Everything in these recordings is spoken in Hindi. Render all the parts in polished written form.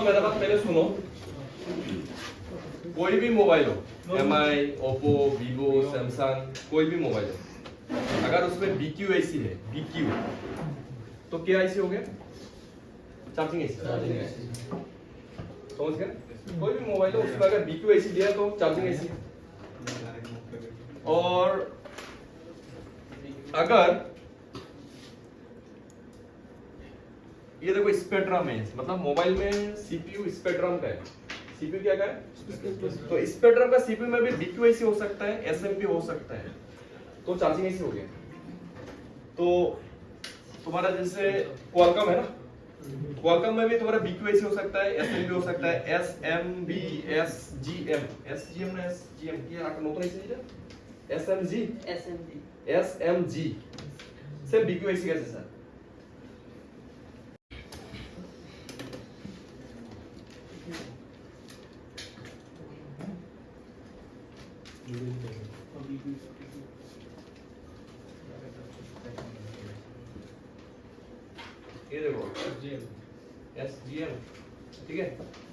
मेरा बात पहले सुनो। कोई भी मोबाइल हो, MI, ओप्पो, वीवो, सैमसंग, कोई भी मोबाइल हो, अगर उसमें BQIC है, BQ, तो क्या IC हो गया? Charging IC। समझ गए? कोई भी मोबाइल हो उसमें अगर BQIC दिया तो चार्जिंग IC। और अगर ये देखो स्पेक्ट्रम है, मतलब मोबाइल में CPU स्पेक्ट्रम का है। CPU क्या का है? तो स्पेक्ट्रम का CPU में भी BQIC हो सकता है, SMP हो सकता है, तो चार्जिंग IC हो गया। तो तुम्हारा जैसे क्वालकॉम है ना, क्वालकॉम में भी तुम्हारा BQIC हो सकता है, SMP हो सकता है, SMB, SGM ना SGM কি আর নতুন আছে এটা SMG से BQIC कैसे सर? ये देखो SGM, ठीक है,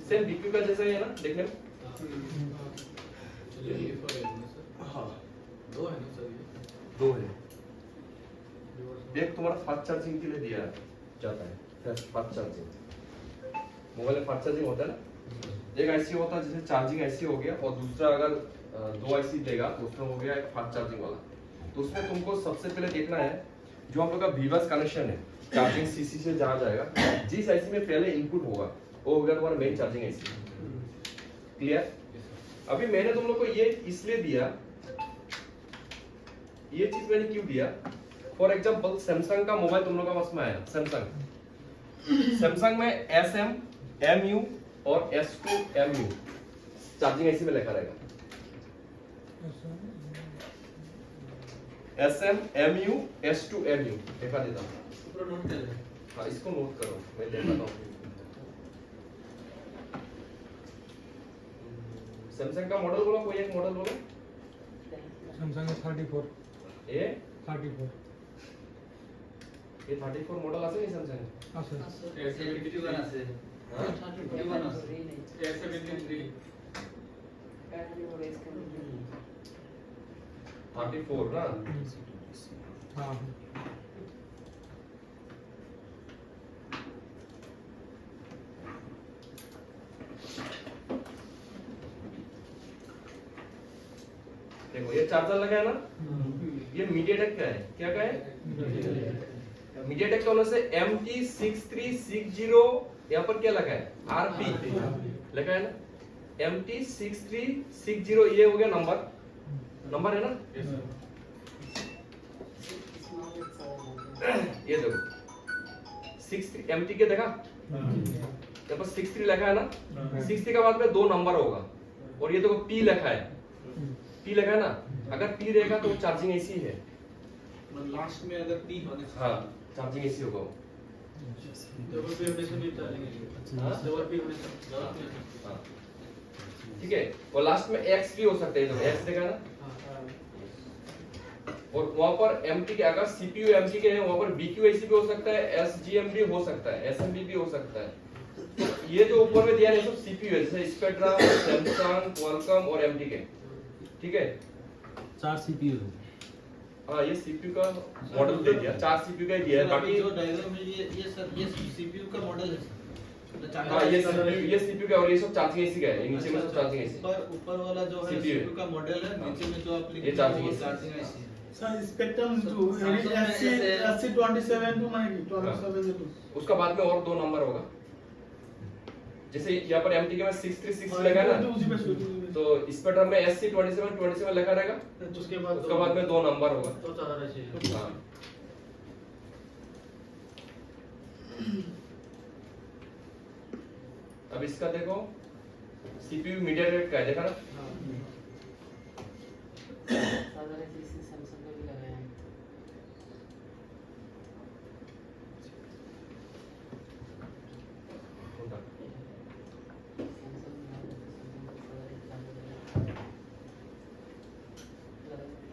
सेम BQ का जैसा ही है ना देखने में। हाँ दो है ना सर, दो है। एक तुम्हारा फास्ट चार्जिंग के लिए दिया जाता है, फास्ट चार्जिंग मोबाइल में फास्ट चार्जिंग होता है ना, एक IC होता है जैसे चार्जिंग IC हो गया, और दूसरा अगर दो IC देगा तो उसमें हो गया एक फास्ट चार्जिंग वाला। तो उसमें तुमको सबसे पहले देखना है जो हम लोग का वीवर्स कनेक्शन है चार्जिंग CC से जहाँ जाएगा, जिस IC में पहले इनपुट होगा वो हो गया तुम्हारा मेन चार्जिंग IC। क्लियर? अभी मैंने तुम लोग को ये इसलिए दिया, ये चीज मैंने क्यों दिया, फॉर एग्जांपल सैमसंग का मोबाइल तुम लोग का पास में आया, सैमसंग में SM, MU और S2 MU चार्जिंग IC में लिखा रहेगा। SM, MU, S2 MU लिखा देता हूँ। नोट कर ले। हाँ इसको नोट करो, मैं दिखाता हूँ। सैमसंग का मॉडल बोलो, कोई एक मॉडल बोलो। सैमसंग का 34 ये 34 ये 34 मॉडल আছে নি सैमसंग আছে S71 আছে हां 31 আছে S73 34 ना। हाँ देखो ये चार्जर लगा है ना, ये मीडियाटेक का है, क्या का है? मीडियाटेक का होने से MT6360, यहाँ पर क्या लगा है? RP लगा है ना, MT6360, ये हो गया नंबर है ना। ये देखो 63 MT के देखा, यहाँ पर 63 लिखा है ना, 63 के बाद में दो नंबर होगा, और ये देखो P लिखा है, P लिखा है ना, अगर P रहेगा तो चार्जिंग IC है, लास्ट में अगर P होने से हाँ चार्जिंग IC होगा। डबल P होने से भी चार्जिंग है, डबल P होने से हाँ ठीक है, और लास्ट में X भी हो सकता है, तो X देखा ना, और वहां पर MT के अगर CPU MT के हैं वहां पर BQIC भी हो सकता है, SGM भी हो सकता है, SMB भी हो सकता है। तो ये जो ऊपर में दिया है सब CPU है, जैसे स्पेक्ट्रम, सैमसंग, क्वालकॉम और MT के, ठीक है, 4 CPU है। हाँ ये CPU का मॉडल दे दिया, 4 CPU का ही दिया है, बाकी जो डायग्राम में ये सर ये CPU का मॉडल है सर। हाँ ये CPU का, और ये सब चार्जिंग IC का है, ये नीचे में सब चार्जिंग IC। ऊपर वाला जो है CPU का मॉडल है, नीचे में जो आप लिखे ये charging IC। Sir spectrum to SC27 to मानेगी 27 टू उसका बाद में और दो नंबर होगा, जैसे यहाँ पर MT के में 636 लगा है ना, तो स्पेक्ट्रम में SC27 लिखा रहेगा, उसके उसके बाद में दो नंबर होगा। तो चला रहा है। हाँ अब इसका देखो CPU मीडियाटेक का है, देखा ना, सैमसंग का भी लगाया है।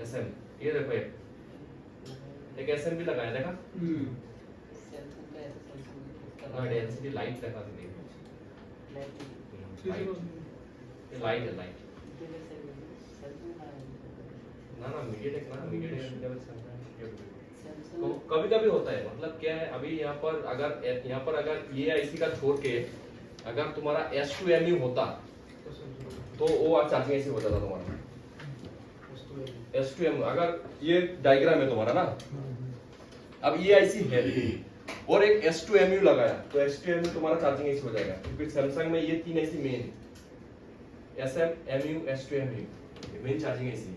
SM ये देखो एक SM भी लगाया, देखा, सैमसंग का है, सैमसंग का हाँ डेंसिटी लाइट दिखा दी। ये लाइट है लाइट ना मीडियाटेक ना मीडियाटेक लेवल सैमसंग तो कभी कभी होता है मतलब क्या है अभी यहाँ पर अगर ये आईसी का छोड़ के अगर तुम्हारा S2MU होता तो वो चार्जिंग ऐसे हो जाता तुम्हारा S2MU अगर ये डायग्राम है तुम्हारा ना अब ये आईसी है और एक S2MU लगाया तो S2MU तुम्हारा चार्जिंग ऐसे हो जाएगा क्योंकि सैमसंग में ये तीन ऐसी main SM MU S2MU main charging ऐसी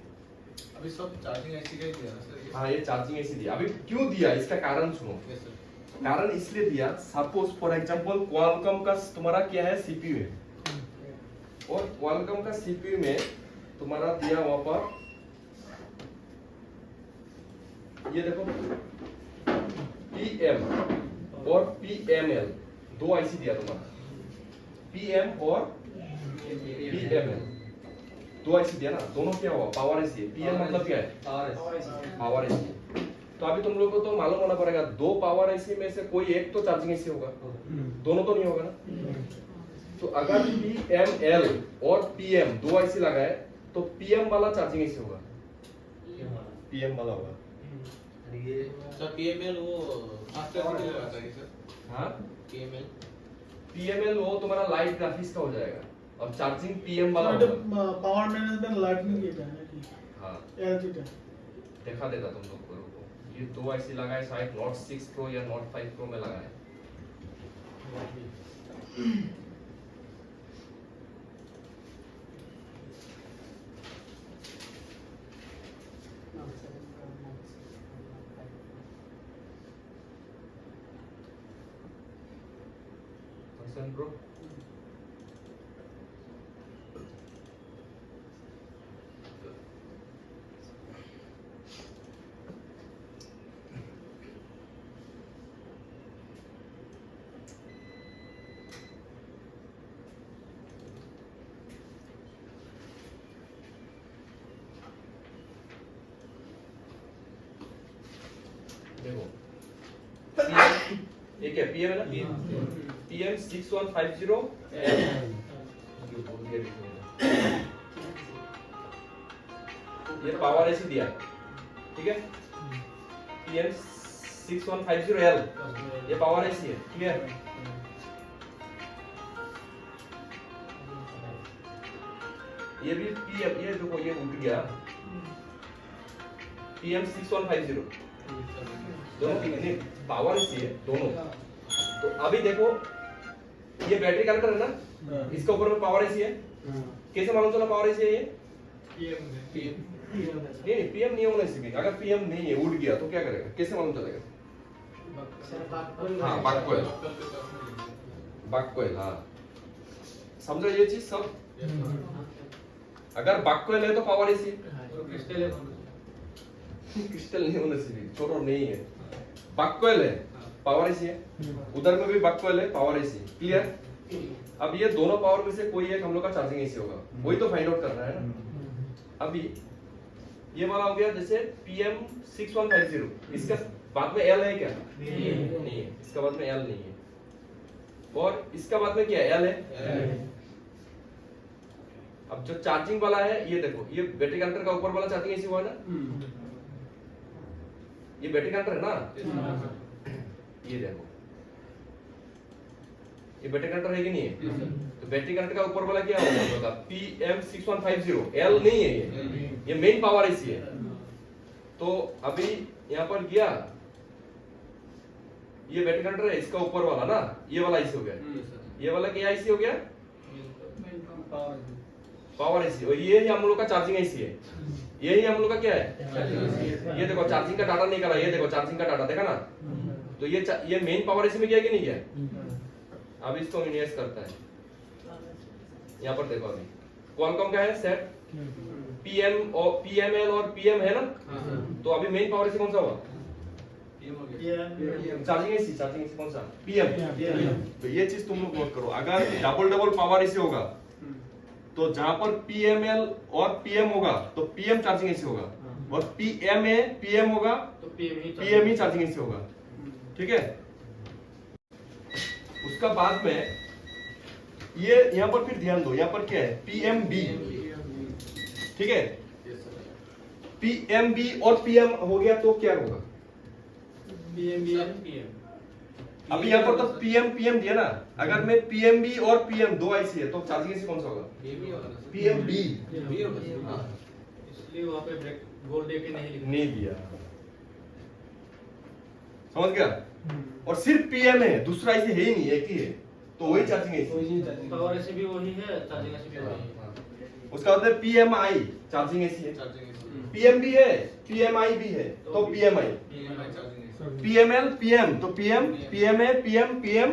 अभी सब चार्जिंग ऐसी का ही दिया ना सर ये हाँ ये चार्जिंग ऐसी दिया अभी क्यों दिया इसका कारण सुनो Yes, sir. कारण इसलिए दिया सपोज फॉर एग्जांपल क्वालकॉम का तुम्हारा क्या है सीपीयू है और क्वालकॉम का सीपीयू में तुम्हारा दिया वहां पर ये देखो PM और PML दो आईसी दिया तुम्हारा PM और PML दो आईसी दिया ना दोनों क्या हुआ पावर आईसी है PM मतलब क्या है पावर आईसी तो अभी तुम लोगों को तो मालूम होना पड़ेगा दो पावर आईसी में से कोई एक तो चार्जिंग आईसी होगा दोनों तो नहीं होगा ना तो अगर PML और PM दो आईसी लगाए तो PM वाला चार्जिंग आईसी होगा PM वाला होगा ये सर PML वो फास्ट चार्जिंग के लिए लगाता है सर हाँ PML PML वो तुम्हारा लाइट ग्राफिक्स का हो जाएगा और चार्जिंग PM वाला होगा पावर मैनेजमेंट लाइटनिंग ये है कि हाँ एलजी का देखा देता तुम लोग को ये दो आईसी लगाए शायद Note 6 Pro या Note 5 Pro में लगाए Samsung Pro देखो ये क्या PM है ना PM 6150 ये पावर ऐसी दिया ठीक है PM 6150L ये पावर ऐसी है ठीक है ये भी PM ये देखो ये उठ गया PM 6150 दोनों की पावर ऐसी है दोनों तो अभी देखो ये बैटरी कनेक्टर है ना इसके ऊपर में पावर ऐसी है कैसे मालूम चला पावर ऐसी है ये नहीं PM नहीं होना चाहिए अगर PM नहीं है उड़ गया तो क्या करेगा कैसे मालूम चलेगा हाँ बाककोइल हाँ समझो ये चीज सब अगर बाककोइल है तो पावर ऐसी है क्रिस्टल नहीं होना चाहिए छोड़ो नहीं है बाककोइल है पावर ऐसी है उधर में भी बाककोइल है पावर ऐसी क्लियर अब ये दोनों पावर में से कोई एक हम लोग का चार्जिंग ऐसी होगा वही तो फाइंड आउट करना है ना अभी ये वाला हो गया जैसे PM 6150 इसका बाद में L है क्या नहीं है इसका बाद में L नहीं है और इसका बाद में क्या है L है अब जो चार्जिंग वाला है ये देखो ये बैटरी कनेक्टर का ऊपर वाला चार्जिंग ऐसी हुआ है ना ये बैटरी कनेक्टर है ना ये देखो ये बैटरी कनेक्टर है कि नहीं है तो बैटरी कनेक्टर का ऊपर वाला क्या होगा PM 6150 L नहीं है ये मेन पावर ऐसी है तो अभी यहाँ पर गया ये बैटरी कनेक्टर है इसका ऊपर वाला ना ये वाला ऐसी हो गया ये वाला क्या ऐसी हो गया पावर ऐसी और ये ही हम लोग का चार्जिंग ऐसी है यही हम लोग का क्या है ये देखो चार्जिंग का डाटा निकला ये देखो चार्जिंग का डाटा देखा ना तो ये मेन पावर ऐसी में गया कि नहीं गया अब इसको मिनिमाइज करता है यहाँ पर देखो अभी क्वालकॉम का है सेट PML और PM है ना तो अभी मेन पावर ऐसी कौन सा हुआ चार्जिंग ऐसी कौन सा PM तो ये चीज तुम लोग नोट करो अगर डबल पावर ऐसी होगा तो जहां पर PML और PM होगा तो PM चार्जिंग ऐसी होगा और PM होगा तो PM ही चार्जिंग ऐसी होगा ठीक है उसका बाद में ये यहाँ पर फिर ध्यान दो, यहाँ पर क्या है PMB, ठीक है। PMB और PM हो गया तो क्या होगा? PMB PM अभी यहाँ पर तो PM दिया ना, अगर मैं PMB और PM दो IC है तो चार्जिंग ऐसी कौन सा होगा? PMB। इसलिए वहाँ पे ब्रेक बोल दे के नहीं लिखा। नहीं दिया, समझ गया? और सिर्फ PM है, दूसरा IC है ही नहीं, एक ही है, तो वही चार्जिंग IC। पावर ऐसे भी वही है, चार्जिंग ऐसे भी वही है। उसका मतलब PMI चार्जिंग ऐसी है, PMB है, PMI भी है तो PMI, PML PM तो PM, PMA PM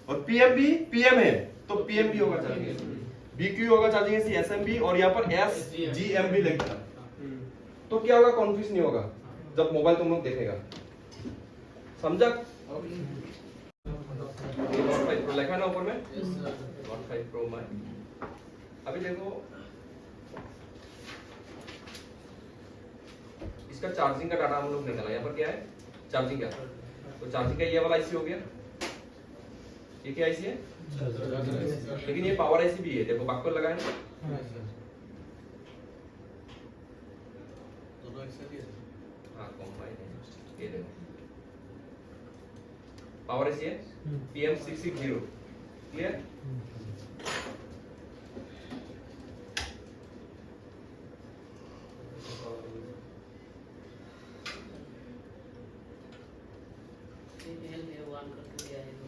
और PMB PM है तो PMB होगा चार्जिंग ऐसी, BQ होगा चार्जिंग ऐसी SMB, और यहाँ पर SGMB लिखना। तो क्या होगा? कंफ्यूज नहीं होगा जब मोबाइल तुम लोग देखेगा, समझा? Note 5 Pro लिखा है ना ऊपर में, Note 5 Pro में। अभी देखो इसका चार्जिंग का डाटा हम लोग निकाला, यहाँ पर क्या है चार्जिंग का, तो चार्जिंग का ये वाला IC हो गया, ये क्या IC है? लेकिन ये पावर IC भी है, देखो बाक पर लगाए ना, हाँ कॉम्बाइन है, ये देखो पावर IC है PM660, क्लियर?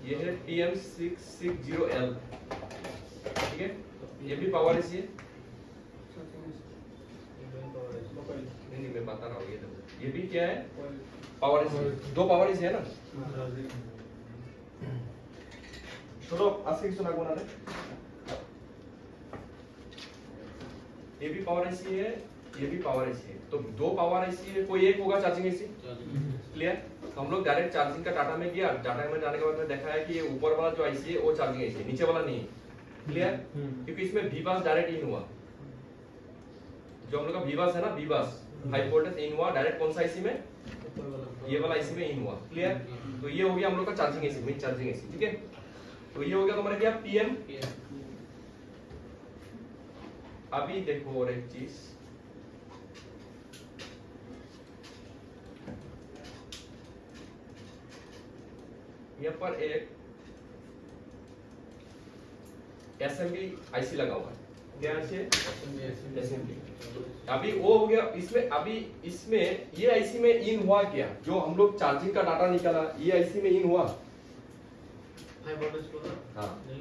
ये है PM660L, ठीक है, ये भी पावर IC है, नहीं मैं बता रहा हूँ, ये देखो ये भी क्या है पावर IC, दो पावर IC है ना। छोड़ो आज से सुना कौन आ रहा है, ये भी पावर IC है, ये भी पावर IC है, तो दो पावर IC है, कोई एक होगा चार्जिंग IC, क्लियर? तो हम लोग डायरेक्ट चार्जिंग का डाटा में गया, डाटा में जाने के बाद में देखा है कि ये ऊपर वाला जो IC है वो चार्जिंग IC है, नीचे वाला नहीं, क्लियर? क्योंकि इसमें VBUS डायरेक्ट इन हुआ, जो हम लोग का VBUS है ना, VBUS हाई वोल्टेज इन हुआ डायरेक्ट कौन सा IC में? ये वाला IC में इन हुआ, क्लियर? तो ये हो गया हम लोग का charging IC, main charging IC, ठीक है? तो ये हो गया तुम्हारा क्या PM। अभी देखो और एक चीज, यहाँ पर एक SMB IC लगा हुआ है, क्या है SMB। अभी वो हो गया, इसमें अभी इसमें ये IC में इन हुआ क्या, जो हम लोग चार्जिंग का डाटा निकाला ये IC में इन हुआ, हाई वोल्टेज को हाँ नहीं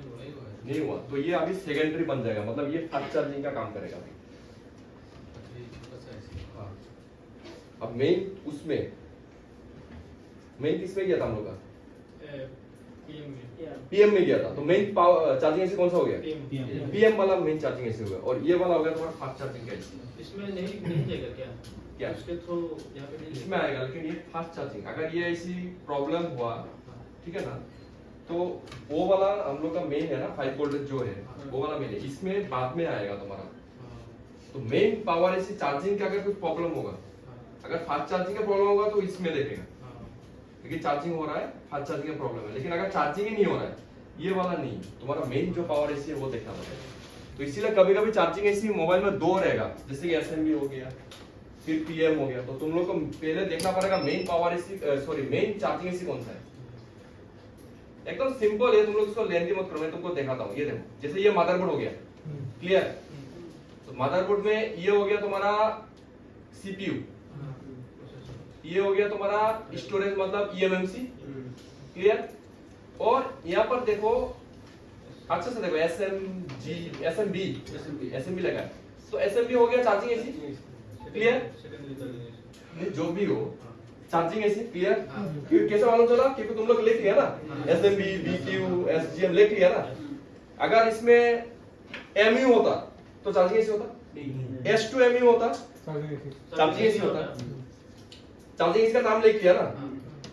नहीं हुआ, तो ये अभी सेकेंडरी बन जाएगा, मतलब ये फास्ट चार्जिंग का काम करेगा। हाँ अब मेन उसमें मेन किसमें गया था हम लोग का? PM में गया था, तो मेन चार्जिंग ऐसे कौन सा हो गया? PM वाला मेन चार्जिंग ऐसे हो गया, और ये वाला हो गया तुम्हारा फास्ट चार्जिंग का IC। इसमें नहीं जाएगा क्या? क्या उसके थ्रू यहाँ पे नहीं इसमें आएगा, लेकिन ये फास्ट चार्जिंग अगर ये ऐसी प्रॉब्लम हुआ, ठीक है ना, तो वो वाला हम लोग का मेन है ना 5 वोल्टेज जो है वो वाला मेन है, इसमें बाद में आएगा तुम्हारा। तो मेन पावर ऐसी चार्जिंग का अगर कुछ प्रॉब्लम होगा, अगर फास्ट चार्जिंग का प्रॉब्लम होगा तो इसमें देखेगा, क्योंकि चार्जिंग हो रहा है, फास्ट चार्जिंग का प्रॉब्लम है, लेकिन अगर चार्जिंग ही नहीं हो रहा है ये वाला नहीं, तुम्हारा मेन जो पावर ऐसी है वो देखना पड़ेगा। तो इसीलिए कभी कभी चार्जिंग ऐसी मोबाइल में दो रहेगा, जैसे कि SMB हो गया फिर PM हो गया, तो तुम लोग को पहले देखना पड़ेगा मेन पावर ऐसी सॉरी मेन चार्जिंग ऐसी कौन सा है। एकदम सिंपल है, तुम लोग इसको लेंथी मत करो, मैं तुमको दिखाता हूँ। ये देखो जैसे ये मदरबोर्ड हो गया, क्लियर? तो मदरबोर्ड में ये हो गया तुम्हारा CPU, ये हो गया तुम्हारा स्टोरेज मतलब eMMC, क्लियर? और यहाँ पर देखो अच्छे से देखो SMB लगा है, तो SMB हो गया चार्जिंग ऐसी, क्लियर? जो भी हो चार्जिंग ऐसी, क्लियर? कैसे मालूम चला? क्योंकि तुम लोग लिख लिया ना SMB BQ SGM लिख लिया ना। अगर इसमें MU होता तो चार्जिंग ऐसी होता, S2MU होता चार्जिंग ऐसी होता, चार्जिंग इसका नाम लिख लिया ना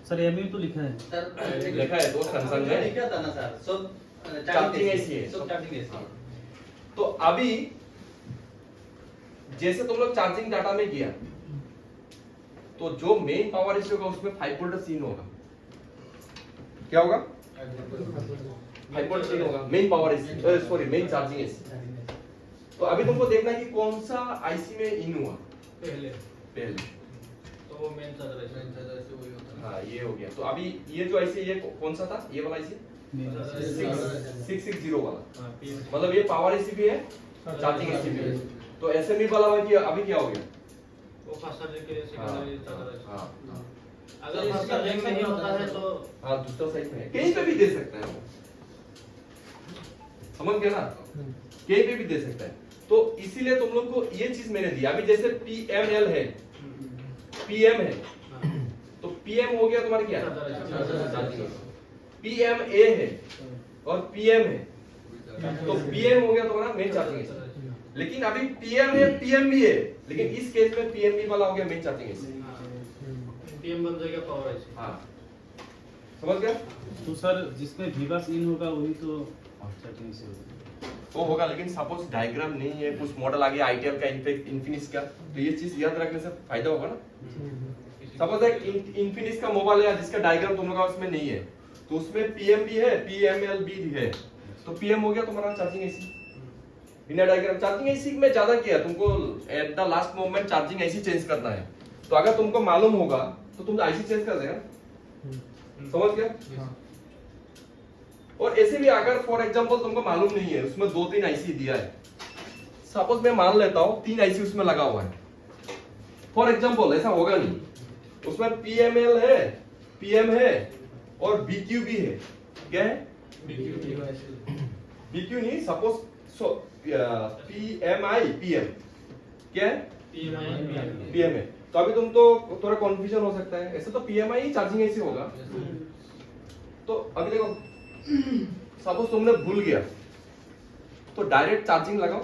सर, एमयू तो लिखा है सर, लिखा है तो कंसर्न है, लिखा था ना सर, सब चार्जिंग ऐसी है, सब चार्जिंग ऐसी है। तो अभी जैसे तुम लोग चार्जिंग डाटा में किया तो जो मेन पावर इश्यू होगा उसमें 5 वोल्ट सीन होगा, क्या होगा? 5 वोल्ट नहीं होगा, main power AC, sorry main charging AC. तो अभी तुमको देखना है कि कौन सा आईसी में इन हुआ पहले पहले। तो वो मेन चार्जर से वही होता है। हाँ ये हो गया। तो अभी ये जो आईसी ये कौन सा था, ये वाला आईसी 660 वाला, हाँ, PM मतलब ये पावर एसी भी है चार्जिंग एसी भी है। तो एसएमई वाला अभी क्या हो गया? वो फास्ट चार्जिंग के लिए हाँ सेकेंडरी चार्जर है। हाँ अगर फास्ट चार्जिंग नहीं होता है तो हाँ दूसरा साइड में है, कहीं पे भी दे सकते हैं वो, समझ गया ना, कहीं पे भी दे सकता है। तो इसीलिए तुम लोग को ये चीज मैंने दी। अभी जैसे पीएमएल है, पीएम है, तो पीएम हो गया तुम्हारा क्या, पीएमए है और पीएम है, तो पीएम हो गया तुम्हारा मेन चार्जिंग है। लेकिन अभी पीएम है पीएम भी है, लेकिन इस केस में पीएमबी वाला हो गया मेन चार्जिंग है। पीएम बन जाएगा पावर एसी। हाँ समझ गया? तो सर जिसमें विवास इन होगा वही तो चार्जिंग से होगा। वो होगा, लेकिन सपोज डायग्राम नहीं है, कुछ मॉडल आ गया आईटीएल का, इन्फिनिक्स का, तो ये चीज याद रखने से फायदा होगा ना। सपोज एक इन्फिनिक्स का मोबाइल है जिसका डायग्राम तुम लोग का उसमें नहीं है, तो उसमें पीएम भी है पीएमएल भी है, तो पीएम हो गया तुम्हारा चार्जिंग एसी बिना डायग्राम। चार्जिंग एसी में ज्यादा क्या है, तुमको at the last moment charging AC change करना है। तो अगर तुमको मालूम होगा तो तुम आईसी चेंज कर देगा, समझ गया? और ऐसे भी अगर फॉर एग्जांपल तुमको मालूम नहीं है, उसमें 2-3 आईसी दिया है, सपोज मैं मान लेता हूं 3 आईसी उसमें लगा हुआ है, फॉर एग्जांपल, ऐसा होगा नहीं, उसमें पीएमएल है, पीएम है और बीक्यू भी है। क्या है? बीक्यू नहीं, सपोज पीएमआई पीएम, क्या है? पीएम है। तो अभी तुम तो थोड़ा कंफ्यूजन हो सकता है, ऐसे तो पीएमआई चार्जिंग ऐसे होगा। तो अभी देखो, सपोज तुमने भूल गया, तो डायरेक्ट चार्जिंग लगाओ,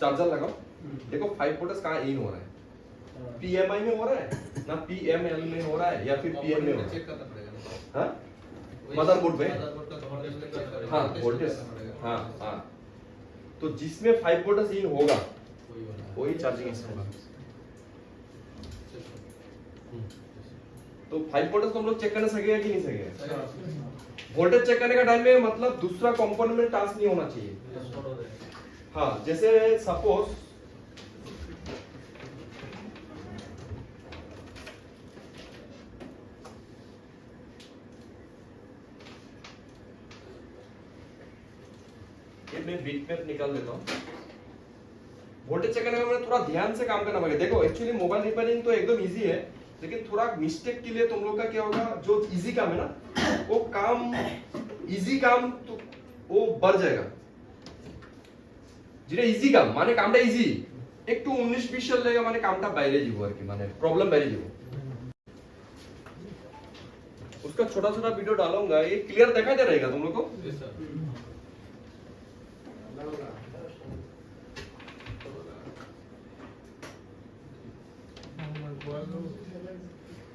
चार्जर लगाओ, देखो 5 वोल्ट कहाँ इन हो रहा है, पीएमआई में हो रहा है ना, पीएमएल में हो रहा है या फिर पीएम में हो रहा है, हाँ मदरबोर्ड में, हाँ वोल्टेज, हाँ हाँ, तो जिसमें 5 वोल्ट इन होगा वही चार्जिंग ऐसे होगा। तो 5 वोल्ट तुम लोग चेक करने सकेगा कि नहीं सकेगा? वोल्टेज चेक करने का टाइम में मतलब दूसरा कंपोनेंट में टास्क नहीं होना चाहिए। हाँ जैसे सपोज ये मैं बीट मैप निकाल देता हूँ। वोल्टेज चेक करने में मुझे थोड़ा ध्यान से काम करना पड़ेगा। देखो एक्चुअली मोबाइल रिपेयरिंग तो एकदम इजी है, लेकिन थोड़ा मिस्टेक के लिए तुम लोग का क्या होगा, जो इजी काम है ना, वो काम इजी काम तो वो बढ़ जाएगा। যেটা ইজি কাম মানে কামটা ইজি, একটু 19-20 সাল লাগা মানে কামটা বাইরে যাব আর কি, মানে प्रॉब्लम বাইরে যাব। उसका छोटा छोटा वीडियो डालूंगा, ये क्लियर दिखाई दे रहेगा तुम लोग को?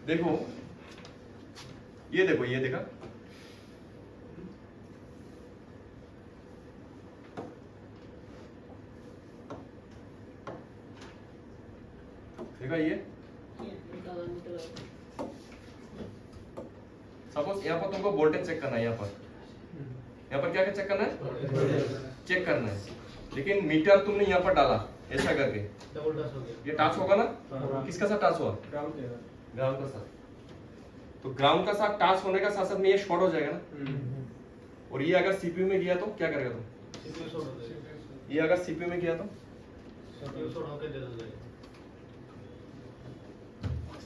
देखो ये देखो, ये देखा, देखा ये, सपोज यहाँ पर तुमको वोल्टेज चेक करना है, यहाँ पर क्या क्या चेक करना है, चेक करना है, लेकिन मीटर तुमने यहाँ पर डाला ऐसा करके, डबल टच हो गया, ये टच होगा ना, किसका साथ टच हुआ? ग्राउंड का साथ। तो ग्राउंड का साथ टच होने का साथ साथ में ये शॉर्ट हो जाएगा ना, और ये अगर सीपीयू में गया तो क्या करेगा तुम? सीपीयू शॉर्ट हो जाएगा, ये अगर सीपीयू में गया तो सीपीयू शॉर्ट होकर दे देगा।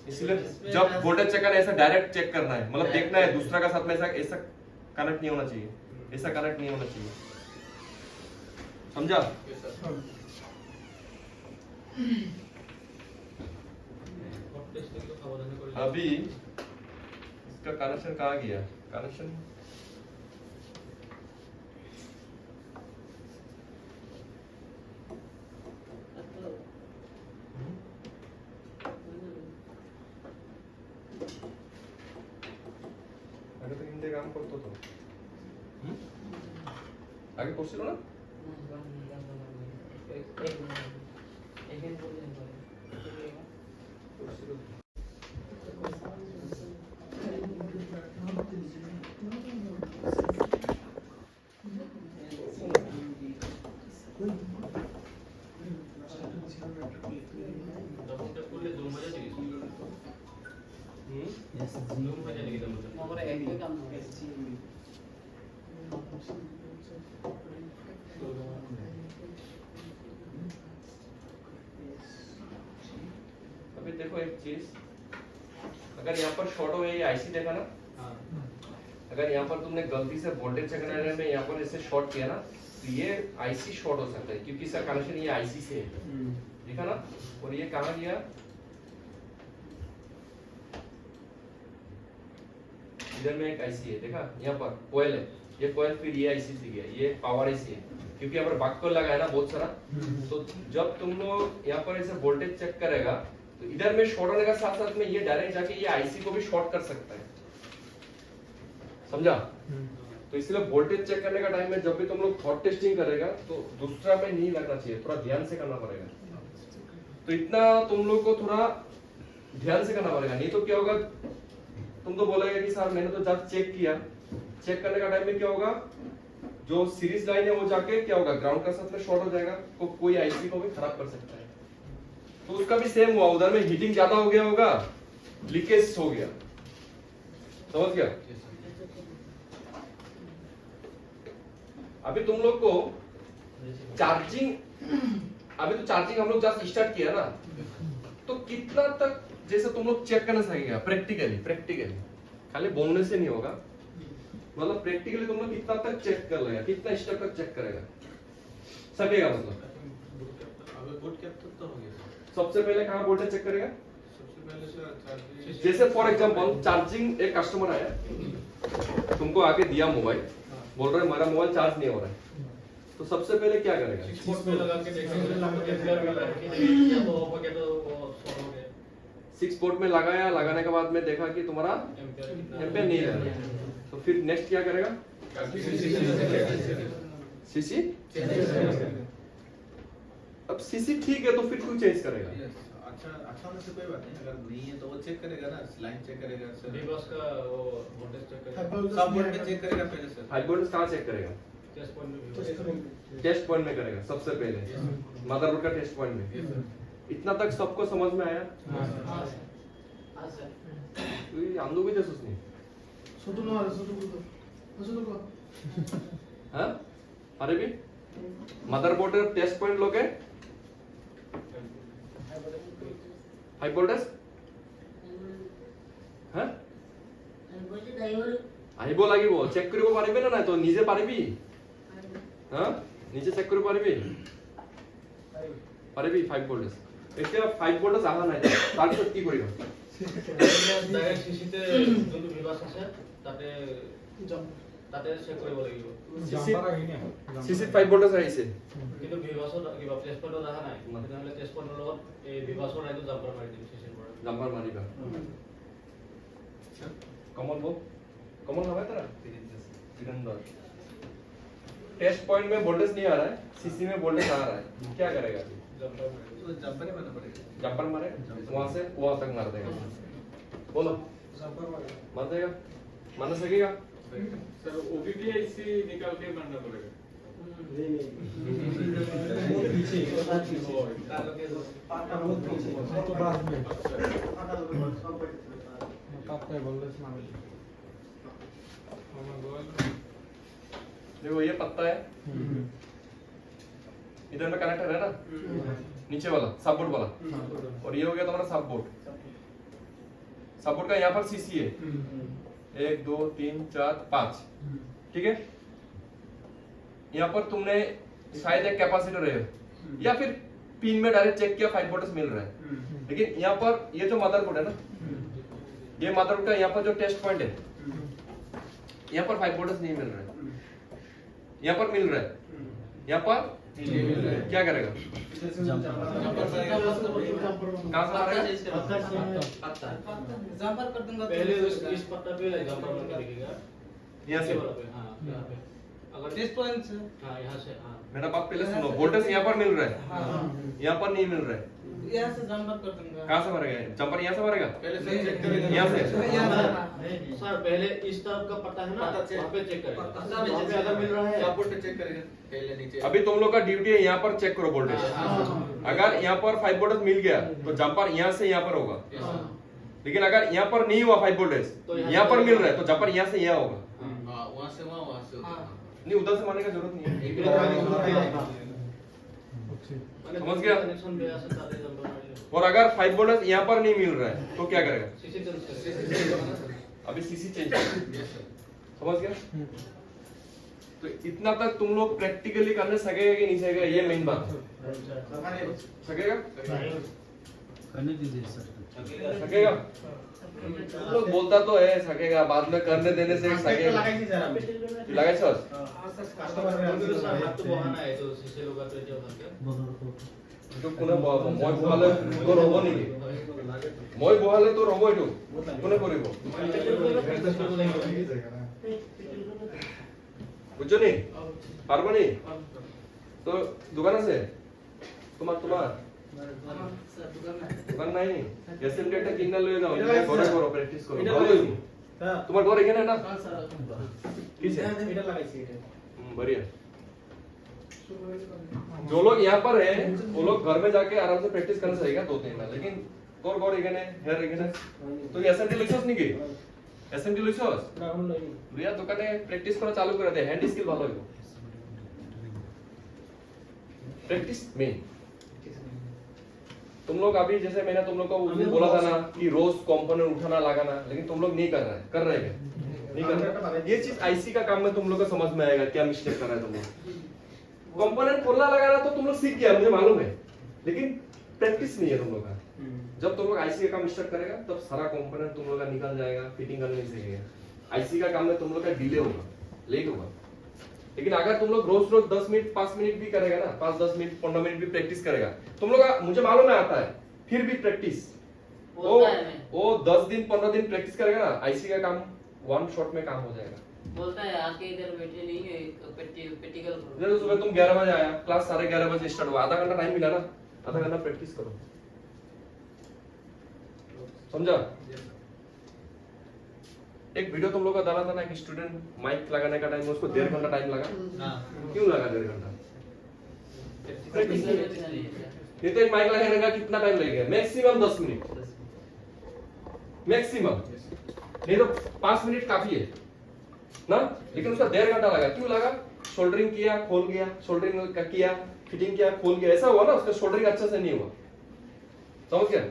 इसलिए जब वोल्टेज चेक करना है ऐसा डायरेक्ट चेक करना है, मतलब देखना है दूसरा का साथ में ऐसा ऐसा कनेक्ट नहीं होना चाहिए, ऐसा कनेक्ट नहीं होना चाहिए, समझा? अभी इसका कनेक्शन कहाँ गया? कनेक्शन আগে তো হিন্দি গান করতো তো, আগে করছিল না? डबल टैप করলে জুম হয়ে যাচ্ছে কিছু জুম হয়ে যায় নাকি ডবল ট্যাপ मोबाइल एक भी काम नहीं अभी देखो एक चीज, अगर यहाँ पर शॉर्ट हो ये आईसी देखा ना, हां अगर यहाँ पर तुमने गलती से वोल्टेज चेक करने में यहाँ पर इसे शॉर्ट किया ना, तो ये आईसी शॉर्ट हो सकता है क्योंकि इसका कनेक्शन ये आईसी से है, देखा ना। और ये कहाँ गया, इधर में एक आईसी है, देखा यहाँ पर कोयल है, ये कोयल फिर ये आईसी से गया, ये पावर आईसी है क्योंकि यहाँ पर बाकल लगा है ना बहुत सारा। तो जब तुम लोग यहाँ पर इसे वोल्टेज चेक करेगा तो इधर में शॉर्ट होने का साथ साथ में ये डायरेक्ट जाके ये आईसी को भी शॉर्ट कर सकता है, समझा। तो इसलिए वोल्टेज चेक करने का टाइम में जब भी तुम लोग हॉट टेस्टिंग करेगा तो दूसरा में नहीं लगना चाहिए, थोड़ा ध्यान से करना पड़ेगा। तो इतना तुम लोग को थोड़ा ध्यान से करना पड़ेगा, नहीं तो क्या होगा, तुम तो बोलेगा कि सर मैंने तो जब चेक किया, चेक करने का टाइम में क्या होगा, जो सीरीज लाइन है वो जाके क्या होगा ग्राउंड का साथ में शॉर्ट हो जाएगा, तो कोई आईसी को भी खराब कर सकता है। तो उसका भी सेम हुआ, उधर में हीटिंग ज्यादा हो गया होगा, लीकेज हो गया, समझ गया। अभी तुम लोग को चार्जिंग, अभी तो चार्जिंग हम लोग जस्ट स्टार्ट किया ना, तो कितना तक जैसे तुम लोग चेक करना सीखेगा प्रैक्टिकली खाली बोलने से नहीं होगा, मतलब प्रैक्टिकली तुम लोग कितना तक चेक कर लेगा, कितना स्टेप तक चेक करेगा सकेगा, मतलब अबे बूट कैप तक तो हो गया सबसे पहले कहाँ वोल्टेज चेक करेगा, सबसे पहले से चार्जिंग, जैसे फॉर एग्जांपल चार्जिंग, एक कस्टमर आया तुमको आके दिया मोबाइल, बोल रहा है मेरा मोबाइल चार्ज नहीं हो रहा है, तो सबसे पहले क्या करेगा, स्पोर्ट में लगा के देखेंगे एम्पियर मिल रहा है कि नहीं, या तो हो गया तो वो शॉर्ट हो गया 6 पोर्ट में लगाया, लगाने के बाद में देखा कि तुम्हारा एम्पियर कितना एम्पेयर नहीं है, तो फिर नेक्स्ट क्या करेगा, सीसी। अब सीसी ठीक है तो फिर क्यों चेंज करेगा, अच्छा अच्छा होने से कोई बात नहीं, अगर नहीं है तो वो चेक करेगा ना, लाइन चेक करेगा सर, बीबॉस का वो वोल्टेज चेक करेगा सब वोल्ट पे चेक करेगा पहले सर। 5 वोल्ट कहाँ चेक करेगा, टेस्ट पॉइंट में टेस्ट पॉइंट में करेगा सबसे पहले, मदरबोर्ड का टेस्ट पॉइंट में। इतना तक सबको समझ में आया, हां सर तो ये आंदो भी जैसे नहीं, हाँ अरे भी मदरबोर्ड टेस्ट पॉइंट लोगे 5 वोल्टेज, हाँ আহিব লাগিব, চেক কৰিব পাৰিবি না নাই, তো নিজে পাৰিবি, হা নিজে চেক কৰিব পাৰিবি, পাৰিবি 5 ভোল্টেজ। এতিয়া 5 ভোল্টেজ আহা নাই, তাৰপিছত কি কৰিবা, ডাইৰেক্ট সিসিতে যোনটো বিবাস আছে তাতে তাতে চেক কৰিব লাগিব, সিসিত 5 ভোল্টেজ আহিছে, কিন্তু বিবাসত কিবা টেষ্ট পইণ্টত অহা নাই, তেতিয়াহ'লে টেষ্ট পইণ্টৰ লগত এই বিবাসৰ লাইনটো জাম্পাৰ মাৰি দিম সিসিৰ পৰা। জাম্পাৰ মাৰিবা, कमल वो कमल हवा है तेरा सिकंदर, टेस्ट पॉइंट में वोल्टेज नहीं आ रहा है, सीसी में वोल्टेज आ रहा है, क्या करेगा, জাম্পাৰ মাৰি तो जंपर ही मारना पड़ेगा। जंपर मारे, वहां से वहां तक मार देगा, बोलो मार देगा, मारना सकेगा, सर ओबीबीआईसी निकाल के मारना पड़ेगा। देखो ये पत्ता है, इधर में कनेक्टर है ना, नीचे वाला सब बोर्ड वाला, और ये हो गया तुम्हारा सब बोर्ड, सब बोर्ड का यहाँ पर सीसी है 1 2 3 4 5, ठीक है। यहाँ पर तुमने शायद एक कैपेसिटर है या फिर पिन में डायरेक्ट चेक किया 5 वोल्टेज मिल रहा है, लेकिन यहाँ पर ये जो मदरबोर्ड है ना, ये मदरबोर्ड का यहाँ पर जो टेस्ट पॉइंट है, यहाँ पर 5 वोल्टेज नहीं मिल रहा है, यहाँ पर मिल रहा है, यहाँ पर क्या करेगा, कहाँ से मारेगा, जंपर कर दूंगा पहले इस पत्ता पे जंपर मार के देखिएगा, यहाँ से, वाला पे, हाँ यहाँ पे, अगर टेस्ट पॉइंट से हाँ यहाँ से हाँ मेरा बात पहले सुनो, वोल्टेज यहाँ पर मिल रहा है, यहाँ पर नहीं मिल रहा है, यहाँ से जंपर कर दूंगा। कहाँ से भरेगा? जंपर यहाँ से भरेगा? पहले से चेक करेगा यहाँ से? सर पहले इस तरफ का पता है ना, पता चेक- वहाँ पे चेक करेगा। पता वहाँ पे चेक- अगर मिल रहा है सपोर्ट पे चेक करेगा पहले नीचे अभी तुम लोग का ड्यूटी है यहाँ पर चेक करो वोल्टेज। अगर यहाँ पर 5 वोल्टेज मिल गया तो जंपर यहाँ से यहाँ पर होगा। लेकिन अगर यहाँ पर नहीं हुआ 5 वोल्टेज, तो यहाँ यहाँ पर से- मिल रहा है तो जंपर यहाँ से यहाँ होगा। हाँ वहाँ से हाँ। नहीं, उधर से मारने का जरूरत नहीं है। एक मिनट ओके समझ गया? कनेक्शन दिया से सारे जंपर वाले। और अगर 5 वोल्टेज यहाँ पर नहीं मिल रहा है तो क्या करेगा? सीसी चेंज अभी सीसी चेंज करेगा। समझ गया? तो इतना तक तुम लोग प्रैक्टिकली करने सकेगा कि नहीं सकेगा, ये मेन बात है। सकेगा? करने दीजिए सर। सकेगा? तुम लोग बोलता तो है सकेगा, बाद में करने देने से सकेगा। लगाई सर? हाथ तो बहाना है तो सीसे लोग आते जो करके तो पुनः মই বহালে তো রব নেকি? মই বহালে তো রব এটো কোনে কৰিব? বুঝছো নি? পারবো নি? তো দোকান আছে তোমার? सर दुकान में। দোকান নাই নি? এসএমডি একটা কিনা লয়ে যাও, ঘরে করো, প্র্যাকটিস করো। ভালো হইবো। তোমার ঘর এখানে না? हाँ सर। কিসে? बढ़िया। जो लोग यहाँ पर है वो लोग घर में जाके आराम से प्रैक्टिस करना चाहिए 2-3 बार। लेकिन कोर कोर इगने हेयर इगने तो एसएमडी लइसस নি কি? एसएमडी लइसस? रिया দোকানে প্র্যাকটিস করা চালু করে দে, হ্যান্ড স্কিল ভালো হইবো। Practice main. तुम लोग अभी जैसे मैंने तुम लोग को उस दिन बोला था ना कि रोज कंपोनेंट उठाना लगाना, लेकिन तुम लोग नहीं कर रहे हैं। कर रहे हैं क्या? नहीं कर रहे। ये चीज आईसी का काम में तुम लोग को समझ में आएगा क्या मिस्टेक कर रहे हैं तुम लोग। कंपोनेंट खोलना लगाना तो तुम लोग सीख गया, मुझे मालूम है, लेकिन प्रैक्टिस नहीं है तुम लोग का। जब तुम लोग आईसी का काम स्टार्ट करेगा तब सारा कंपोनेंट तुम लोग का निकल जाएगा, फिटिंग करने नहीं सीखेगा। आईसी का काम में तुम लोग का डिले होगा, लेट होगा। लेकिन अगर तुम लोग रोज रोज 10 मिनट 5 मिनट भी करेगा ना, 5-10 मिनट 15 मिनट भी प्रैक्टिस करेगा, तुम लोग का मुझे मालूम है आता है, फिर भी प्रैक्टिस वो 10 दिन 15 दिन प्रैक्टिस करेगा ना, आईसी का काम 1 शॉट में काम हो जाएगा। बोलता है आके इधर बैठे नहीं है, प्रैक्टिकल करो। जैसे सुबह तुम 11 बजे आया, क्लास 11:30 बजे स्टार्ट हुआ, आधा घंटा टाइम मिला ना, आधा घंटा प्रैक्टिस करो। समझा? एक वीडियो तुम लोग का डाला था ना, एक स्टूडेंट माइक लगाने का टाइम में उसको 1.5 घंटा टाइम लगा। क्यों लगा 1.5 घंटा? प्रैक्टिस नहीं तो एक माइक लगाने का कितना टाइम लगेगा? मैक्सिमम 10 मिनट, मैक्सिमम, नहीं तो 5 मिनट काफी है ना। लेकिन उसका 1.5 घंटा लगा। क्यों लगा? शोल्डरिंग किया, खोल गया, शोल्डरिंग किया, फिटिंग किया, खोल गया, ऐसा हुआ ना, उसका शोल्डरिंग अच्छे से नहीं हुआ। समझ गया?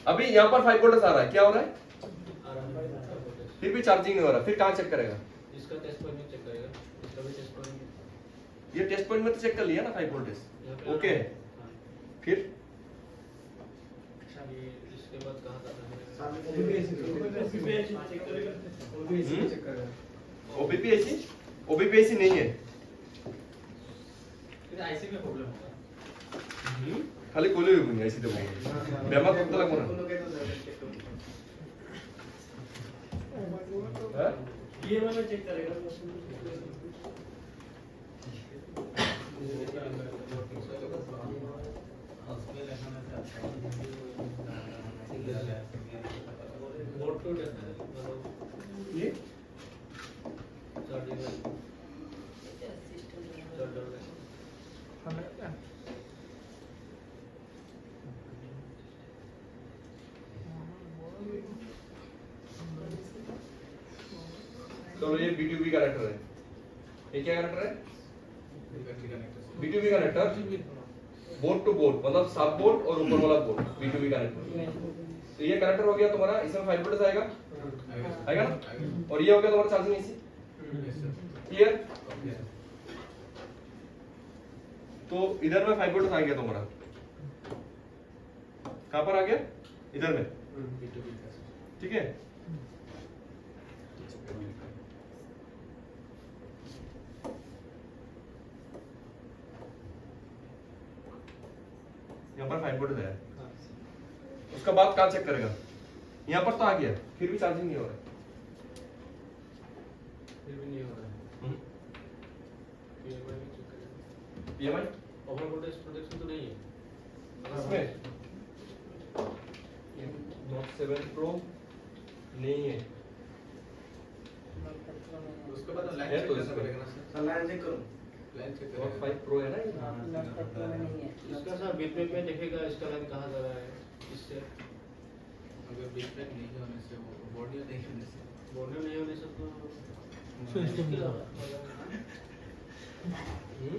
अभी यहाँ पर 5 वोल्ट आ रहा है, क्या हो रहा है? फिर भी चार्जिंग नहीं हो रहा, फिर कहाँ चेक करेगा? इसका टेस्ट पॉइंट में चेक करेगा, इसका भी टेस्ट पॉइंट। ये टेस्ट पॉइंट में तो चेक कर लिया ना 5 वोल्टेज। ओके, फिर इसके बाद कहाँ जाता है? ओबीपीएसी? ओबीपीएसी नहीं है, आईसी में प्रॉब्लम होगा। खाली कोले हुई बुनी ऐसी तो बेमा फक्त लागू ना। ये वाला चेक करेगा। बोर्ड टू डेट ये चलो ये B2B कनेक्टर है। ये क्या कनेक्टर है? B2B connector, board to board, मतलब सब बोर्ड और ऊपर वाला बोर्ड, B2B कनेक्टर। तो ये कनेक्टर हो गया तुम्हारा, इसमें 5 वोल्ट आएगा, आएगा ना? और ये हो गया तुम्हारा चार्जिंग एसी। क्लियर? तो इधर में 5 वोल्ट आ गया तुम्हारा, कहां पर आ गया? इधर में। ठीक है, यहाँ पर 5 वोल्ट है। उसका बाद कहाँ चेक करेगा? यहाँ पर तो आ गया, फिर भी चार्जिंग नहीं हो रहा है। फिर भी नहीं हो रहा है। PMI में चेक करें। PMI ओवर वोल्टेज प्रोटेक्शन तो नहीं है। इसमें नोट 7 प्रो नहीं है उसके बाद लाइन है चेक तो करना इसमें। पड़ेगा ना सर लाइन चेक करो लाइन चेक नोट करेगा 5 प्रो है ना ये? लैपटॉप में नहीं है इसका सर बीपीएम में देखेगा इसका लाइन कहाँ जा रहा है इससे अगर बीच में नहीं होने से वो बॉडी नहीं होने से बोलने नहीं होने से तो मुश्किल होगा। हम्म?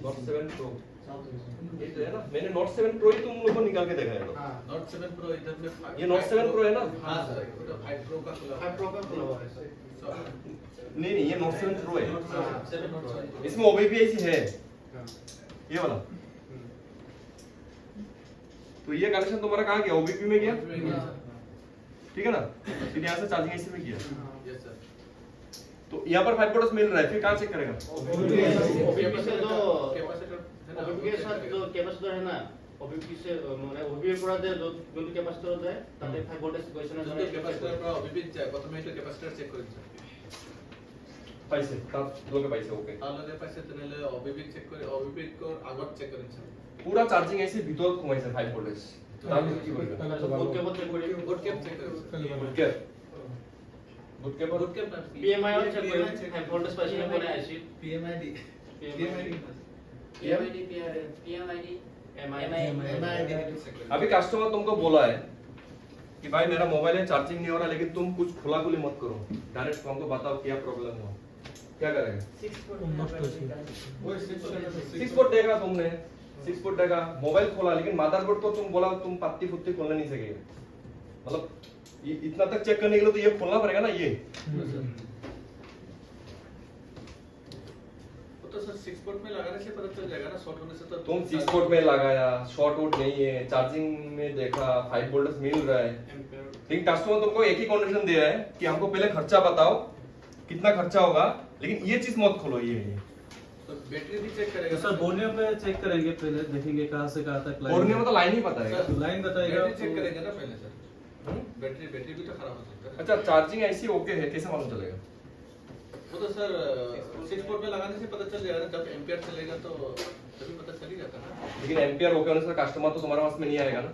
नोट 7 प्रो ये तो है ना मैंने नोट 7 प्रो ही तुम लोगों को निकाल के देखा है तो हाँ नोट 7 प्रो इधर में ये नोट 7 प्रो है ना? हाँ सर वो तो 5 प्रो का खुला 5 प्रो का खुला हुआ है सर नहीं नहीं ये नोट 7 प्रो है हाँ 7 प्रो है इसमें OBPIC है ये वाला तो ये कनेक्शन तुम्हारा कहाँ गया OBP में गया ठीक है ना फिर यहाँ से चार्जिंग ऐसे में किया यस सर तो यहाँ पर 5 वोल्ट मिल रहा है फिर कहाँ चेक करेगा ओबीपी से जो कैपेसिटर है ना ओबीपी के साथ जो कैपेसिटर है ना ओबीपी से মানে ওবিপি পৰা যে যোনটো ক্যাপাসিটৰ যায় তাতে 5 ভোল্টেজ গৈছে না যদি ক্যাপাসিটর পৰা ওবিপি যায় প্রথমে এটা ক্যাপাসিটর চেক করেন স্যার पैसे लोगे पैसे ओके তাহলে পাশে তেলে ওবিপি চেক করে ওবিপি কো আগত চেক করেন স্যার पूरा चार्जिंग ऐसे ভিতৰত সোমাইছে 5 ভোল্টেজ তাৰপিছত কি কৰিবা বুট কেবল চেক কৰি গুড কেপ চেক করেন sir boot cap good cap না পিএমআই চেক কৰি 5 ভোল্টেজ পাইছে না কোনে আইছি PMID PMID PMID MI MID check करें अभी कस्टमर तुमको बोला है कि भाई मेरा मोबाइल है चार्जिंग नहीं हो रहा लेकिन तुम कुछ खुला खुली मत करो डायरेक्ट हमको बताओ क्या प्रॉब्लम हुआ क्या करेगा 6 वोल्ट वो 6 वोल्ट देगा तुमने 6 वोल्ट देगा मोबाइल खोला लेकिन मदरबोर्ड को तुम बोला तुम पत्ती पुत्ती खोलने नहीं सके मतलब इतना तक चेक करने के लिए तो ये खोलना पड़ेगा ना ये तो सर 6 पोर्ट में लगाने से पता चल जाएगा ना शॉर्ट होने से तो तुम 6 वोल्ट में लगाया शॉर्ट वोल्ट नहीं है चार्जिंग में देखा 5 वोल्ट मिल रहा है लेकिन कस्टमर तुमको एक ही कंडीशन दे रहा है कि हमको पहले खर्चा बताओ कितना खर्चा होगा लेकिन ये चीज मत खोलो ये तो बैटरी भी चेक करेगा सर बोर्नियो पे चेक करेंगे पहले देखेंगे कहाँ से कहाँ तक बोर्नियो में तो लाइन ही पता है लाइन बताएगा बैटरी चेक करेंगे ना पहले सर बैटरी भी तो खराब हो सकता है अच्छा चार्जिंग ऐसी ओके है कैसे मालूम चलेगा वो तो सर 6 पोर्ट में लगाने से पता चल जाएगा ना जब एम्पियर चलेगा तो तभी पता चल ही जाता है ना लेकिन एम्पियर ओके होने से कस्टमर तो तुम्हारे पास में नहीं आएगा ना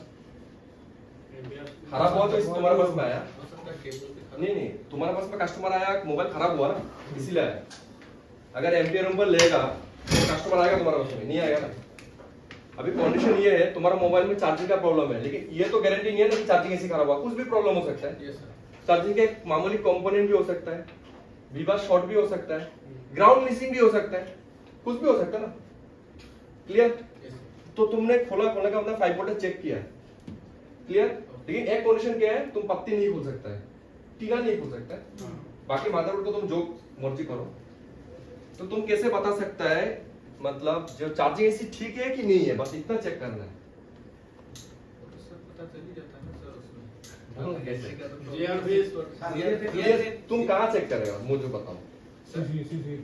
खराब हुआ तो इस तुम्हारे पास में आया हो सकता है केबल भी खराब नहीं नहीं तुम्हारे पास में कस्टमर आया मोबाइल खराब हुआ ना इसीलिए आया अगर एम्पियर नंबर लेगा तो कस्टमर आएगा तुम्हारे पास में नहीं आएगा ना अभी कंडीशन ये है तुम्हारा मोबाइल में चार्जिंग का प्रॉब्लम है लेकिन ये तो गारंटी नहीं है ना कि चार्जिंग ऐसी खराब हुआ कुछ भी प्रॉब्लम हो सकता है यस सर चार्जिंग का एक मामूली कंपोनेंट भी हो सकता है विवास शॉर्ट भी हो सकता है ग्राउंड मिसिंग भी हो सकता है कुछ भी हो सकता है ना क्लियर तो तुमने खोला खोलने का मतलब 5 वोल्ट चेक किया क्लियर लेकिन एक कंडीशन क्या है तुम पत्ती नहीं खोल सकता है टीना नहीं खोल सकता है बाकी मदरबोर्ड को तुम जो मर्जी करो तो तुम कैसे बता सकता है मतलब जो चार्जिंग ऐसी ठीक है कि नहीं है बस इतना चेक करना है वो तो सर पता चल ही जाता है ना सर उसमें हाँ, कैसे? जीआर भी ये तुम कहाँ चेक करेगा मुझे बताओ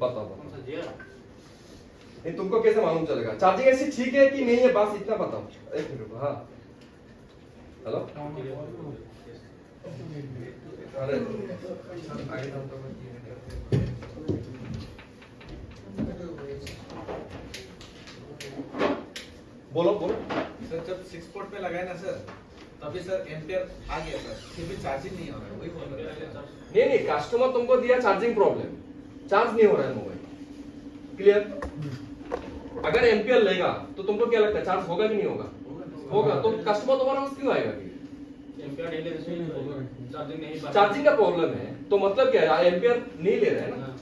बताओ कौन सा जीआर नहीं तुमको कैसे मालूम चलेगा चार्जिंग ऐसी ठीक है कि नहीं है बस इतना बताओ एक मिनट रुको, हाँ हेलो अरे बोलो बोलो सर जब 6 पोर्ट में लगाए ना सर तभी सर एम्पियर आ गया सर फिर भी चार्जिंग नहीं हो रहा है वही बोल रहे हैं नहीं नहीं कस्टमर तुमको दिया चार्जिंग प्रॉब्लम चार्ज नहीं हो रहा है मोबाइल क्लियर अगर एम्पियर लेगा तो तुमको क्या लगता है चार्ज होगा कि नहीं होगा होगा तो कस्टमर तुम्हारा पास क्यों आएगा एम्पियर नहीं लेने से चार्जिंग नहीं चार्जिंग का प्रॉब्लम है तो मतलब क्या है एम्पियर नहीं ले रहे हैं ना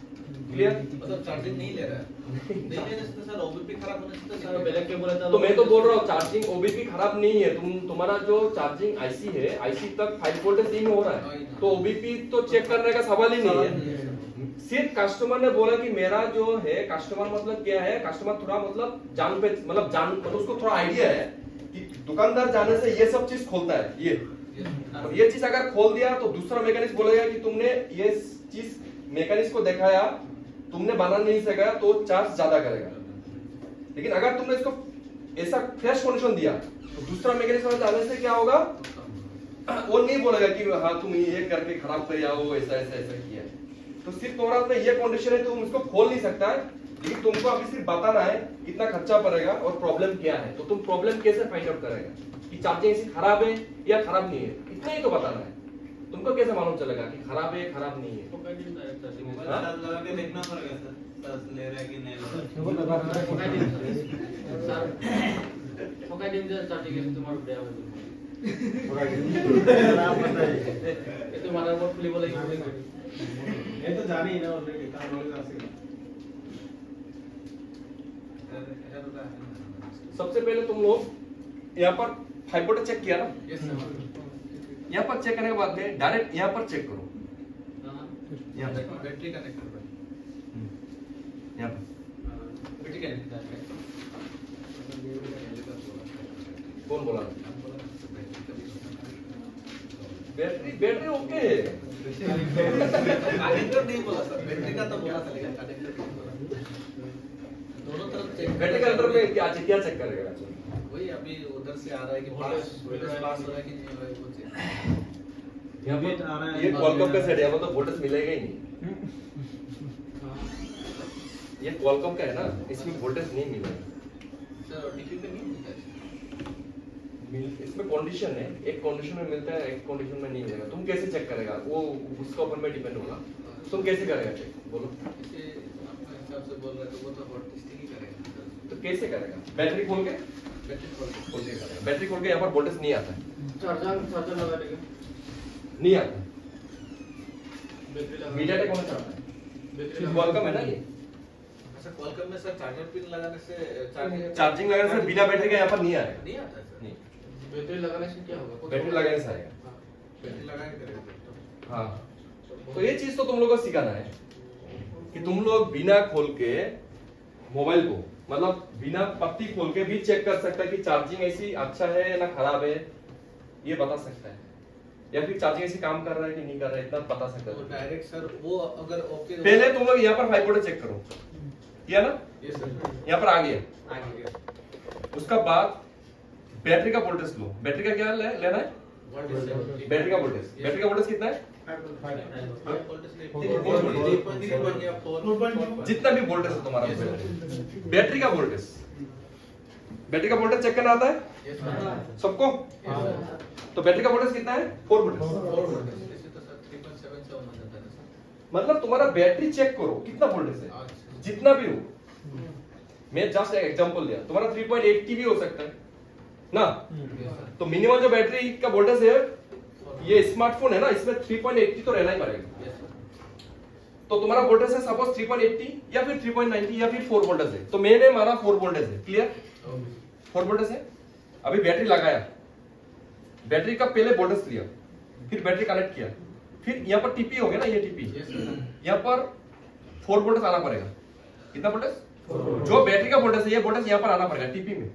क्लियर मतलब चार्जिंग नहीं ले रहा है नहीं लेने से तो सर ओबीपी खराब होने से तो सर पहले क्या बोला था तो मैं तो बोल रहा हूँ चार्जिंग ओबीपी खराब नहीं है तुम्हारा जो चार्जिंग आईसी है आईसी तक 5 वोल्टेज नहीं हो रहा है तो ओबीपी तो चेक करने का सवाल ही नहीं है सिर्फ कस्टमर ने बोला कि मेरा जो है कस्टमर मतलब क्या है कस्टमर थोड़ा मतलब जान उसको थोड़ा आइडिया है कि दुकानदार जाने से ये सब चीज खोलता है ये और ये चीज अगर खोल दिया तो दूसरा मैकेनिक्स बोलेगा कि तुमने ये चीज मैकेनिक्स को दिखाया तुमने बना नहीं सका तो चार्ज ज्यादा करेगा लेकिन अगर तुमने इसको ऐसा फ्रेश कंडीशन दिया तो दूसरा मैकेनिक्स जाने से क्या होगा वो नहीं बोलेगा कि हाँ तुम ये करके खराब कर आओ ऐसा ऐसा ऐसा किया तो तो सिर्फ तुम्हारा में ये कंडीशन है, तुम इसको खोल नहीं सकता है, लेकिन तुमको अभी सिर्फ बताना है कितना खर्चा पड़ेगा और प्रॉब्लम क्या है। तो तुम प्रॉब्लम कैसे फाइंड आउट करेगा कि चार्जिंग ऐसी खराब है या खराब नहीं है, इतना ही तो बताना है। तुमको कैसे मालूम चलेगा कि खराब है खराब नहीं है? मोबाइल चार्ज लगा के देखना पड़ेगा सर, चार्ज ले रहा है कि नहीं ले रहा है। तुम्हारा बोर्ड खुली बोला ये तो जाने ही ना ऑलरेडी काम नॉलेज आसे सबसे पहले तुम लोग यहाँ पर 5 वोल्ट चेक किया ना, यस सर। यहाँ पर चेक करने के बाद में डायरेक्ट यहाँ पर चेक करो, यहाँ पर बैटरी कनेक्ट कर यहाँ पर बैटरी कनेक्ट कर कौन बोला? बैटरी बैटरी ओके है, कनेक्टर नहीं बोला सर, बैटरी का तो बोला था लेकिन कनेक्टर नहीं बोला। दोनों तरफ चेक बैटरी का अंदर में क्या चेक करेगा? वही अभी उधर से आ रहा है कि पास पास हो रहा है कि नहीं हो रहा है वो चेक। यहाँ Limit आ रहा पर है, ये क्वालकॉम का सेट है, यहाँ पर तो वोल्टेज मिलेगा ही नहीं। ये क्वालकॉम का है ना, इसमें वोल्टेज नहीं मिलेगा सर डीपी पे नहीं मिलता है। इसमें कंडीशन है, एक कंडीशन में मिलता है, एक कंडीशन में नहीं मिलेगा। तुम कैसे चेक करेगा? वो उसके ऊपर में डिपेंड होगा। तुम कैसे करेगा चेक, बोलो? इसे अपने हिसाब से बोल रहा है तो वो तो हॉट टेस्टिंग ही करेगा। तो कैसे करेगा? बैटरी खोल के बैटरी खोल के खोल के करेगा। बैटरी खोल के यहाँ पर वोल्टेज नहीं आता है, चार्जर लगा देगा, नहीं आता। बैटरी लगा मीडियाटेक होना चाहता है, बैटरी क्वालकॉम है ना ये। अच्छा क्वालकॉम में सर चार्जर पिन लगाने से चार्जिंग लगाने से बिना बैटरी के यहाँ पर नहीं आएगा, नहीं आता है सर। नहीं। बैटरी लगाने से क्या होगा? बैटरी लगाने से आएगा। बैटरी लगा के करेगा तो। हाँ, तो ये चीज तो तुम लोगों को सिखाना है कि तुम लोग बिना खोल के मोबाइल को, मतलब बिना पत्ती खोल के भी चेक कर सकता है कि चार्जिंग ऐसी अच्छा है ना खराब है, ये बता सकता है। या फिर चार्जिंग ऐसी काम कर रहा है कि नहीं कर रहा है, इतना बता सकता तो है। डायरेक्ट सर वो अगर ओके पहले तुम लोग यहाँ पर 5 वोल्ट चेक करो, किया ना? यस सर यहाँ पर आ गया। आ गया। उसका बाद बैटरी का वोल्टेज लो। बैटरी का क्या लेना है? बैटरी का वोल्टेज। बैटरी का वोल्टेज कितना है? जितना भी वोल्टेज है तुम्हारा बैटरी का वोल्टेज। बैटरी का वोल्टेज चेक करना आता है सबको? तो बैटरी का वोल्टेज कितना है? 4 वोल्टेज। मतलब तुम्हारा बैटरी चेक करो कितना वोल्टेज है, जितना भी हो। मैं जस्ट एक एग्जांपल दिया, तुम्हारा 3.80 भी हो सकता है ना। तो मिनिमम जो बैटरी का वोल्टेज है, ये स्मार्टफोन है ना, इसमें 3.80 तो रहना ही पड़ेगा। तो तुम्हारा वोल्टेज है सपोज 3.80 या फिर 3.90 या फिर 4 वोल्टेज है। तो मैंने माना 4 वोल्टेज है, क्लियर? 4 वोल्टेज है। अभी बैटरी लगाया, बैटरी का पहले वोल्टेज लिया, फिर बैटरी कनेक्ट किया, फिर यहाँ पर टीपी हो गया ना, ये टीपी, यहाँ पर 4 वोल्टेज आना पड़ेगा। कितना वोल्टेज? जो बैटरी का वोल्टेज है, ये वोल्टेज यहाँ पर आना पड़ेगा टीपी में,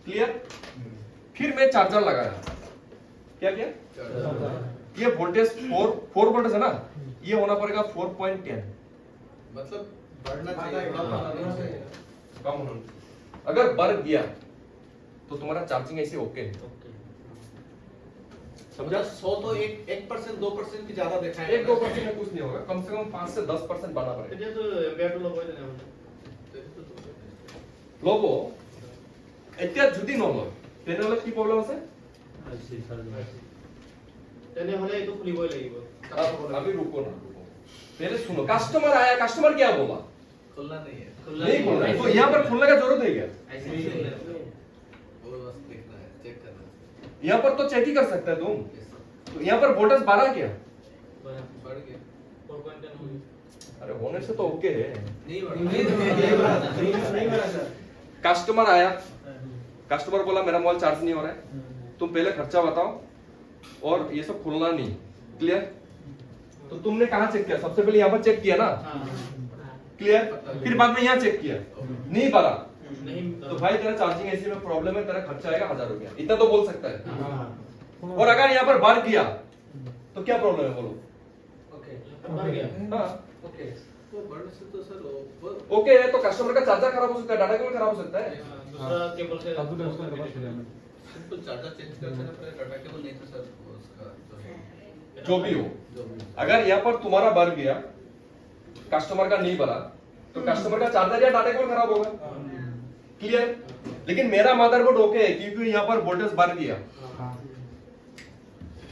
क्लियर? फिर मैं चार्जर लगाया, क्या किया? ये वोल्टेज 4 वोल्टेज है ना, ये होना पड़ेगा 4.10। मतलब बढ़ना चाहिए, कम होना नहीं चाहिए। कम होना, अगर बढ़ गया तो तुम्हारा चार्जिंग ऐसे ओके है। समझा? 100 तो 1% 2% भी ज्यादा देखा है। 1-2% में कुछ नहीं होगा, कम से कम 5 से 10% बढ़ना पड़ेगा। ये तो बैटरी लो बोल देना। लोगो এতিয়া যদি নলয় তেনেহলে কি প্রবলেম আছে? তেনেহলে এইটো খুলিবই লাগিব। अभी रुको ना, रुको पहले सुनो। कस्टमर आया, कस्टमर क्या बोला? खुलना नहीं है। नहीं खोलना है, तो यहाँ पर खोलने का जरूरत है क्या? वो बस देखना है, चेक करना है। यहाँ पर तो चेक ही कर सकते हैं तुम। तो यहाँ पर वोल्टेज 12 क्या? बढ़ गया। 4.10 हो गया। अरे होने से तो ओके है। नहीं बढ़ा। नहीं बना सर। कस्टमर आया, कस्टमर बोला मेरा मोबाइल चार्ज नहीं हो रहा है, तुम पहले खर्चा बताओ और ये सब खुलना नहीं, क्लियर? तो तुमने कहाँ चेक किया? सबसे पहले यहाँ पर चेक किया ना, क्लियर? फिर बाद में यहाँ चेक किया, नहीं पड़ा, नहीं तो भाई तेरा चार्जिंग ऐसी में प्रॉब्लम है, तेरा खर्चा आएगा 1000 रुपया, इतना तो बोल सकता है। और अगर यहाँ पर बढ़ गया तो क्या प्रॉब्लम है बोलो? बढ़ गया। हाँ, तो बढ़ने से तो सर वो ओके है, तो कस्टमर का चार्जर खराब हो सकता है, डाटा केबल खराब हो सकता है। दूसरा केबल से सिंपल चार्जर चेंज करते हैं, डाटा केबल नहीं तो सर वो उसका जो भी हो, जो भी अगर यहाँ पर तुम्हारा बढ़ गया, कस्टमर का नहीं बढ़ा, तो कस्टमर का चार्जर या डाटा केबल खराब होगा। क्लियर? लेकिन मेरा मदरबोर्ड ओके है क्योंकि यहाँ पर वोल्टेज बढ़ गया।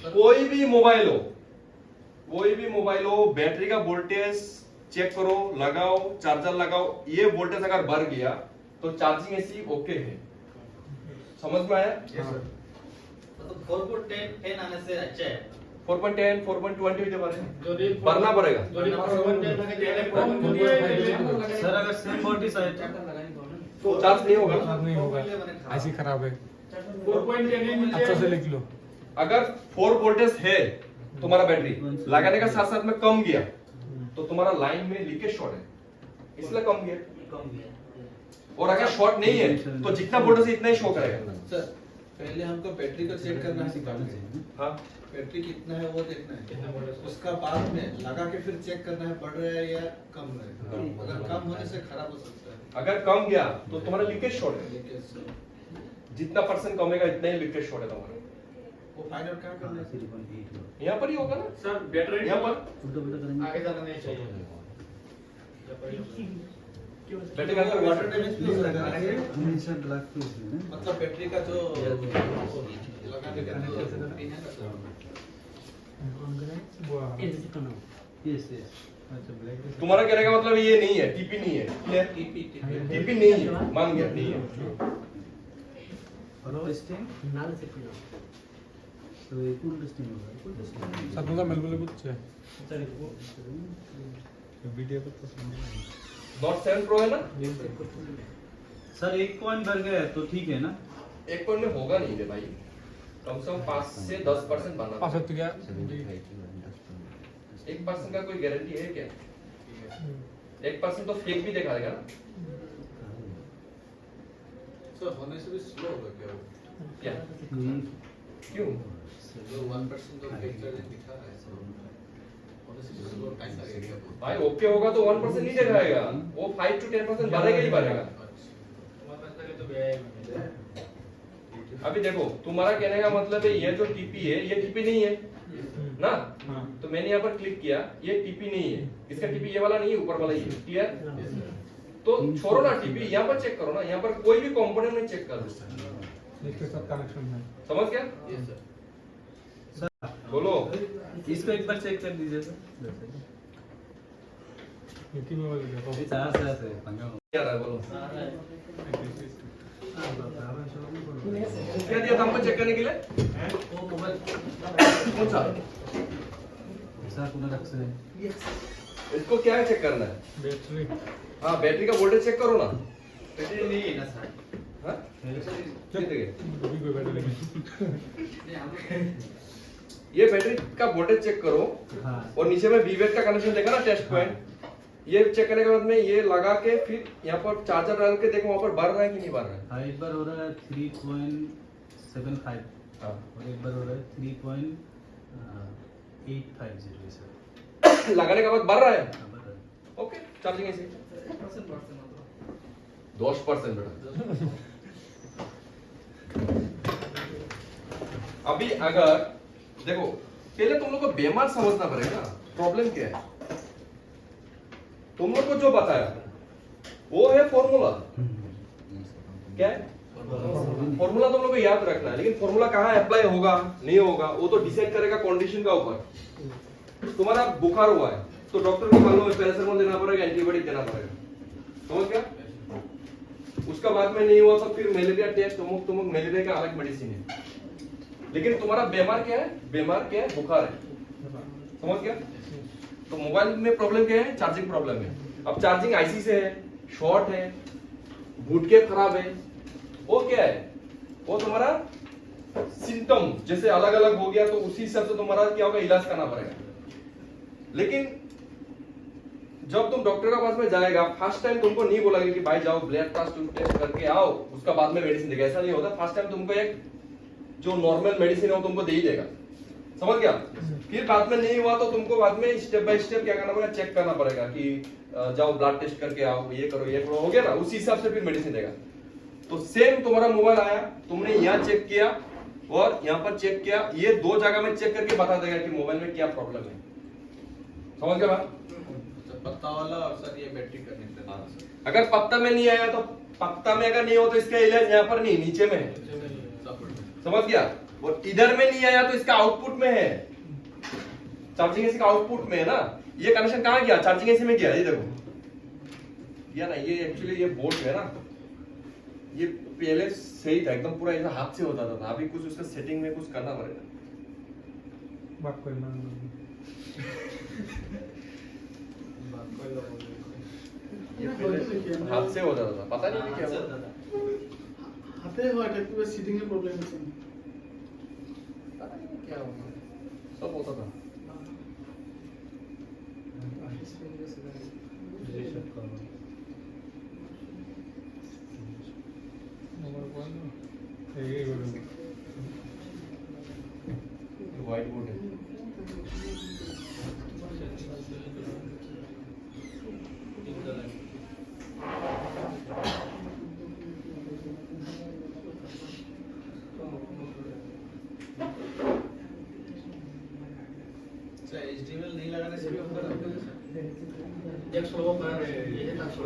कोई भी मोबाइल हो, बैटरी का वोल्टेज चेक करो, लगाओ, चार्जर लगाओ, ये वोल्टेज अगर बढ़ गया तो चार्जिंग ऐसी ओके है। समझ में आया? मतलब 4.10 आने से अच्छा है। 4.10 4.20 जब যদি बढ़ना पड़ेगा। যদি 4.10 থাকে তাহলে सर अगर सेम वोल्टेज आए तो चार्ज नहीं होगा। नहीं होगा, ऐसी खराब है। 4.10 अच्छे से लिख लो। अगर 4 वोल्टेज है तुम्हारा बैटरी, लगाने का साथ साथ में कम गया तो तुम्हारा लाइन में लीकेज शॉर्ट है, इसलिए कम गया। और अगर शॉर्ट नहीं है तो जितना वोल्टेज है इतना ही शो करेगा। सर पहले हमको बैटरी को चेक करना है, हाँ, बैटरी कितना है वो देखना है, उसका बाद में लगा के फिर चेक करना है बढ़ रहा है या कम है। अगर कम होने से खराब हो सकता है। अगर कम गया तो तुम्हारा लीकेज शॉर्ट है, लीकेज से। जितना परसेंट कमेगा इतना ही लीकेज शॉर्ट है तुम्हारा। वो फाइंड आउट कहाँ करना है? यहाँ पर ही होगा ना, सर बैटरी यहाँ पर आगे जाना नहीं चाहिए। बैटरी का अंदर वाटर डैमेज भी हो सकता है। हमेशा ब्लैक पीस है ना। मतलब बैटरी का जो लगाने का जो पिन है ना सर, यस यस अच्छा ब्लैक तुम्हारा कहने का मतलब ये नहीं है, टीपी नहीं है। क्लियर? टीपी टीपी नहीं है, मान गया नहीं है। और टेस्टिंग तो ये फुल टेस्टिंग होगा, फुल टेस्टिंग सबका बिल्कुल कुछ है। वीडियो को तो नोट 7 प्रो है ना, सर एक कॉइन भर गया है तो ठीक है ना। एक पॉइंट में होगा नहीं रे भाई, कम से कम 5 से 10% बनना। पास तो क्या? 1% का कोई गारंटी है क्या? 1% तो फेक भी दिखा देगा ना। सर होने से भी स्लो होगा क्या वो? क्या? क्यों? जो 1% तो फेक चार्जिंग दिखा रहा है सर, होने से स्लो टाइम लगेगा बहुत। भाई ओके होगा तो 1% नहीं दिखाएगा, वो 5 to 10% बढ़ेगा ही बढ़ेगा। तो गया अभी देखो, तुम्हारा कहने का मतलब है ये जो टीपी है ये टीपी नहीं है ना, तो मैंने यहाँ पर क्लिक किया, ये टीपी नहीं है, इसका टीपी ये वाला नहीं है, ऊपर वाला ही है। क्लियर? तो छोड़ो ना टीपी, यहाँ पर चेक करो ना, यहाँ पर कोई भी कंपोनेंट में चेक करो। इसके साथ कनेक्शन है। समझ गया? Yes sir. सर बोलो। इसको एक बार चेक कर दीजिए सर। क्योंकि मैं बोल रहा हूँ चार से पंगा क्या रहा है बोलो, क्या दिया था हमको चेक करने के लिए? वो मोबाइल कौन सा? ऐसा kuna रख से इसको क्या चेक करना है? बैटरी। हाँ, बैटरी का वोल्टेज चेक करो ना। बैटरी नहीं है ना सर। हाँ? कितने के? अभी कोई बैटरी नहीं। ये बैटरी का वोल्टेज चेक करो, हाँ और नीचे में वीवेट का कनेक्शन देखा ना, टेस्ट पॉइंट। ये चेक करने के बाद में ये लगा के फिर यहाँ पर चार्जर डाल के देखो वहाँ पर बढ़ रहा है कि नहीं बढ़ रहा है। हाँ एक बार हो रहा है 3.75 हाँ। और एक बार हो रहा है 3.850 सर। लगाने के बाद बढ़ रहा है। हाँ, बता रहे। ओके, चार्जिंग ऐसे 10% बेटा। अभी अगर देखो, पहले तुम लोग को बीमार समझना पड़ेगा, प्रॉब्लम क्या है। तुम लोग को जो बताया वो है फॉर्मूला। क्या है फॉर्मूला? तुम लोग को याद रखना है, लेकिन फॉर्मूला कहाँ अप्लाई होगा नहीं होगा वो तो डिसाइड करेगा कंडीशन का ऊपर। तुम्हारा बुखार हुआ है तो डॉक्टर को मालूम है पैरासिटामोल देना पड़ेगा, एंटीबायोटिक देना पड़ेगा, समझ क्या? उसका बाद में नहीं हुआ तो फिर मलेरिया टेस्ट, तुमुक मलेरिया का अलग मेडिसिन है। लेकिन तुम्हारा बीमार क्या है? बीमार क्या है? बुखार है, समझ गया? तो मोबाइल में प्रॉब्लम क्या है? चार्जिंग प्रॉब्लम है। अब चार्जिंग आईसी से है, शॉर्ट है, बूट कैप खराब है, वो क्या है? वो तुम्हारा सिम्टम जैसे अलग अलग हो गया तो उसी हिसाब से तुम्हारा क्या होगा, इलाज करना पड़ेगा। लेकिन जब तुम डॉक्टर के पास में जाएगा, फर्स्ट टाइम तुमको नहीं बोलेगा कि भाई जाओ ब्लड टेस्ट करके आओ, उसका बाद में मेडिसिन देगा, ऐसा नहीं होता। फर्स्ट टाइम तुमको एक जो नॉर्मल मेडिसिन है वो तुमको दे ही देगा, समझ गया? फिर बाद में नहीं हुआ तो तुमको बाद में स्टेप बाय स्टेप क्या करना पड़ेगा, चेक करना पड़ेगा कि जाओ ब्लड टेस्ट करके आओ, ये करो ये करो, हो गया ना? उसी हिसाब से फिर मेडिसिन देगा। तो सेम तुम्हारा मोबाइल आया, तुमने यहाँ चेक किया और यहाँ पर चेक किया, ये दो जगह में चेक करके बता देगा कि मोबाइल में क्या प्रॉब्लम है। समझ गए बात? तो पत्ता वाला और सर ये बैटरी कनेक्टर है सर। अगर पत्ता में नहीं आया तो पत्ता में अगर नहीं हो तो इसका इलाज यहाँ पर नहीं, नीचे में है। समझ गया? और इधर में नहीं आया तो इसका आउटपुट में है, चार्जिंग एसी का आउटपुट में है ना। ये कनेक्शन कहाँ गया? चार्जिंग एसी में गया। ये देखो या ना, ये एक्चुअली ये बोर्ड है ना, ये पहले सही था एकदम, पूरा ऐसा हाथ से होता था। अभी कुछ उसका सेटिंग में कुछ करना पड़ेगा। ये पहले हाथ से होता था, पता नहीं क्या हुआ। হাতে হয় এটা একটু সিটিং এর প্রবলেম আছে पता नहीं क्या हुआ, सब होता था। व्हाइट बोर्ड है। सर HDMI नहीं लगाने से भी होगा ना? एक स्लो कर ये है ना स्लो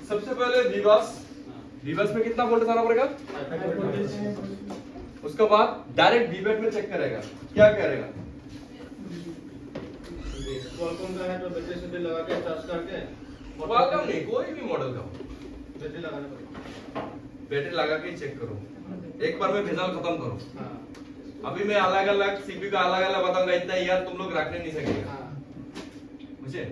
सबसे पहले विवास में कितना वोल्टेज आना पड़ेगा? उसके बाद डायरेक्ट वीबैट में चेक करेगा, क्या करेगा? क्वालकॉम का है तो बैटरी से लगा के चार्ज करके क्वालकॉम नहीं, कोई भी मॉडल का हो, बैटरी लगाना पड़ेगा। बैटरी लगा के चेक करो, एक बार में भेजाल खत्म करो। हाँ अभी मैं अलग अलग सीपीयू का अलग अलग बताऊंगा, इतना यार तुम लोग रखने नहीं सकेंगे। हाँ मुझे